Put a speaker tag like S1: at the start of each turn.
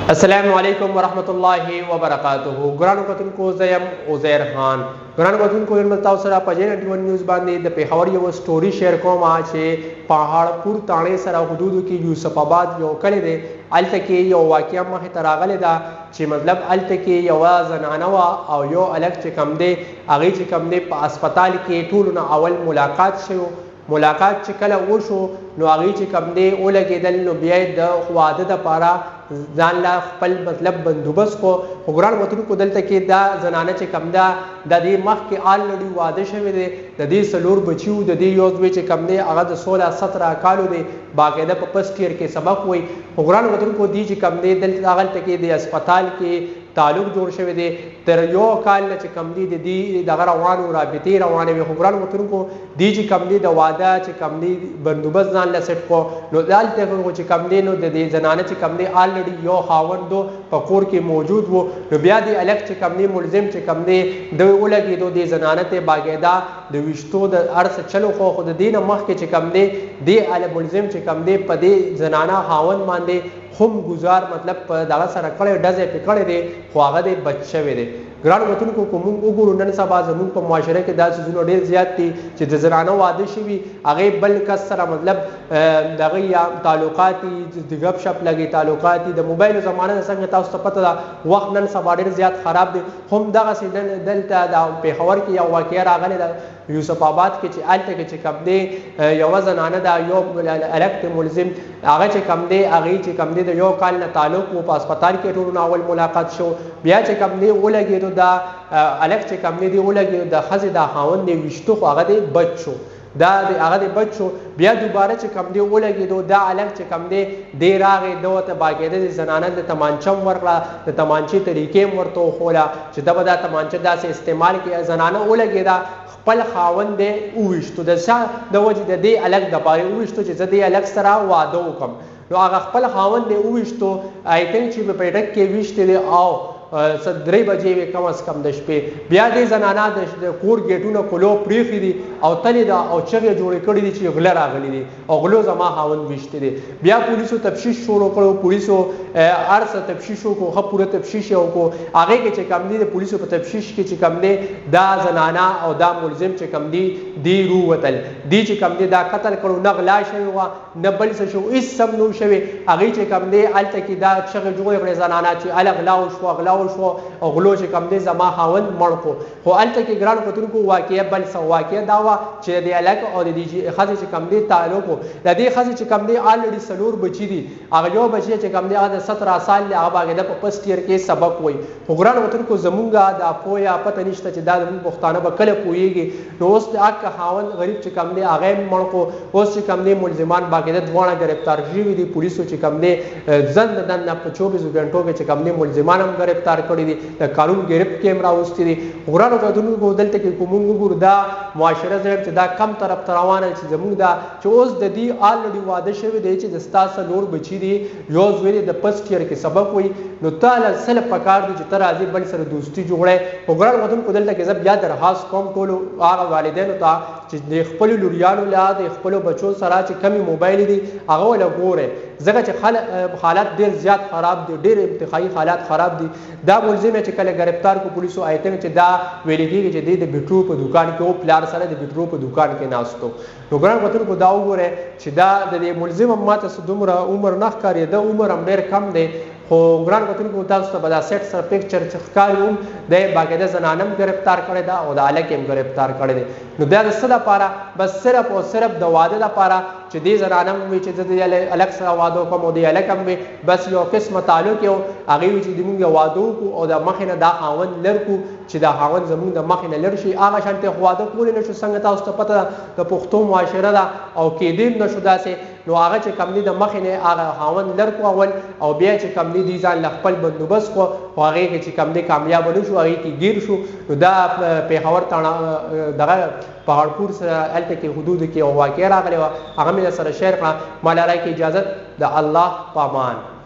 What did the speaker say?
S1: अस्सलामु अलैकुम वरहमतुल्लाहि वबरकातुहू। ګرانو کتونکو زه یم عزیر خان. ګرانو کتونکو نن تاسو سره په JN21 نیوز باندې د پیښور یو سټوري شیر کوم چې پهاړپور تاڼې سره حدودو کې یوسف آباد یو کلی دی. هلته کې یو واقعه مخې ته راغلی ده چې مطلب هلته کې یوه زنانه وه او یو هلک چې کوم دی هغې چې کوم دی په اسپتال کې ټولو نه اول ملاقات شوی. ملاقات چې کله وشو نو هغې چې کوم دی ولګېدل نو بیا یې د واده دپاره ځان له خپل مطلب بندوبست کو. خو ګران وطنونکو دلته کې دا زنانه چې کوم ده د دې مخکې آلرډي واده شوی دی. د دې څلور بچي وو. د دې یو زوی چې کوم دی هغه د 16-17 کالو دی. باقاعده په فسټ ایئر کې سبق وایي. خو ګران وطنونکو دې چې کوم دی دلته کې د اسپتال کې تعلق جوړ شوی دی. تر یو کال نه چې کوم دی د دې دغه روانو رابطې روانې وي. خو ګران وطنونکو دې چې کوم دی د واده چې کوم دی بندوبست ځان له سیټ کو نو دلته چې کوم دی نو د دې زنانه چې کوم دی آلرډي یو خاوندو په کور کې موجود وو. نو بیا د هلک چې کوم دی ملزم چې کوم دی د ولګېدو دې زنانه ته باقاعده د ویشتو د هر څه چلو خو د دې نه مخکې چې کوم دی دې ملزم چې کوم دی په دې زنانه خاوند باندې هم گزار مطلب په دغه سره کړی ډزې پې کړی دی خو هغه دی بچ شوی دی. ګرانو وطنونکو که موږ وګورو نن سبا زموږ په معاشره کې دا څیزونه ډېر زیات دي چې د زنانه واده شوي هغې بل کس سره مطلب دغه یا تعلقات دي د ګپ شپ لګي تعلقات دي. د موبایلو زمانه ده څنګه تاسو ته پته ده وخت نن سبا ډېر زیات خراب دی. هم دغسې دلته د پېښور کې یو واقعه راغلی ده یوسف آباد کې چې هلته کې چې کوم دی یوه زنانه ده یو هلک دی ملزم هغه چې کوم دی هغې چې کوم دی د یو کال نه تعلق و په اسپتال کې ټولو نه اول ملاقات شو. بیا چې کوم دی ولګېدو دا هلک چې کوم دی ولګېدو د ښځې دا خاوند دی ویشتو خو هغه دی بچ شو. دا هغه دی بچ شو. بیا دوباره چې کوم دی ولګېدو دا هلک چې کوم دی دی راغی ده ورته باقاعده د زنانه د تمانچه هم ورکړه د تمانچې طریقې هم ورته وښوله چې ده به دا تمانچه داسې استعمال کړي. زنانه ولګېده خپل خاوند دی وویشتو د چا د وجې د دې هلک دپاره وویشتو چې زه دې هلک سره واده وکړم. نو هغه خپل خاوند دی وویشتو آی تھنک چې په پیټک کې ویشتې دی او 3 بجې وې کم از کم د شپې. بیا دې زنانه د کور گیټونه کلو پرېښي دي او تلې ده او چغې جوړې کړي دي چې غله راغلي دي او غلو زما خاوند ویشتې دی. بیا پولیسو تفتیش شروع کړو. پولیسو هر څه تفتیش وکړو ښه پوره تفتیش یې وکړو. هغې کې چې کوم دی د پولیسو په تفتیش کې چې کوم دی دا زنانه او دا ملزم چې کوم دی دی رووتل. دی چې کوم دی دا قتل کړو نه غلا شوې وه نه بل څه شو هېڅ هم نه شوې. هغې چې کوم دی هلته کې دا چغې جوړې کړې زنانه چې هله غلا وشوه غلا شو او غلو چې کوم دی زما خاوند مړ کړو. خو هلته کې ګرانو کتونکو واقعه بل څه واقعه دا وه چې د هلک او د دې ښځې چې کوم دی تعلق و د دې ښځې چې کوم دی آلرډي 4 بچي دي. هغه یو بچی چې کوم دی هغه د 17 سال دی هغه باقاعده په فسټ ایئر کې سبق وایي. خو ګرانو وطنکو زمونږ د پوهه پته نشته چې دا زموږ پښتانه به کله پوهېږي. نو اوس د حق خاوند غریب چې کوم دی هغه یې مړ کړو. اوس چې کوم دی ملزمان باقاعده دواړه ګرفتار شوي دي. پولیسو چې کوم دی زند دنده په 24 غنټو کې چې کوم دی ملزمان هم ګرفتار کړي دي. د قانون ګرفت کې هم راوستي دي. ګرانو وطنکو دلته کې که موږ وګورو دا معاشره صاحب چې دا کم طرف ته روانه چې زموږ دا چې اوس د دې آلرډي واده شوی دی چې د ستا 4 بچي دي یو زوی دی د فسټ ایئر کې سبق وایي. نو تا له صرف پکار دی چې ته راځې بل سره دوستي جوړی. خو ګرانو وطنکو دلته کې زه بیا درخواست کوم ټولو هغه والدینو ته چې د خپلو لوریانو له د خپلو بچو سره چې کمې موبایل دي هغه وله ګورئ ځکه چې حالات ډېر زیات خراب دي ډېر انتخابي حالات خراب دي. دا ملزم چې کله ګرفتار کو پولیسو آی تھنک چې دا ویل کېږي چې دی د بیټرو په دوکان کې او پلار سره د بیټرو په دوکان کې ناستو. نو ګران وطنکو دا وګورئ چې دا د دې ملزم هم ماته څه دومره عمر نه ښکارېده عمر هم ډېر کم دی. خو ګران وطنکو تاسو ته به دا سیټ سره پکچر چې ښکاري هم دی باقاعده زنانه هم ګرفتار کړې ده او د هلک هم ګرفتار کړی دی. نو بیا د څه دپاره بس صرف او صرف د واده دپاره چې دې زنانه هم وي چې زه د هلک سره واده وکړم او د هلک هم وي بس یو قسمه تعلق یو هغې وي چې موږ یو واده وکړو او د مخې نه دا خاوند لر کړو چې دا خاوند زموږ د مخې نه لر شي. هغه شانتې خو واده کولی نه شو څنګه تاسو ته پته ده د پښتو معاشره ده او کېدی هم نه شو داسې. نو هغه چې کوم دی د مخې نه هغه خاوند لر کړو اول او بیا چې کوم دی ځان له خپل بندوبست کړو خو هغې کې چې کوم دی کامیاب نه شو هغې کې ګیر شو. نو دا پېښور دغه پهاړپور سره هلته کې حدودو کې یو واقعه راغلی وه هغه مې در سره شیر کړه. ما له رای کې اجازت د الله په امان.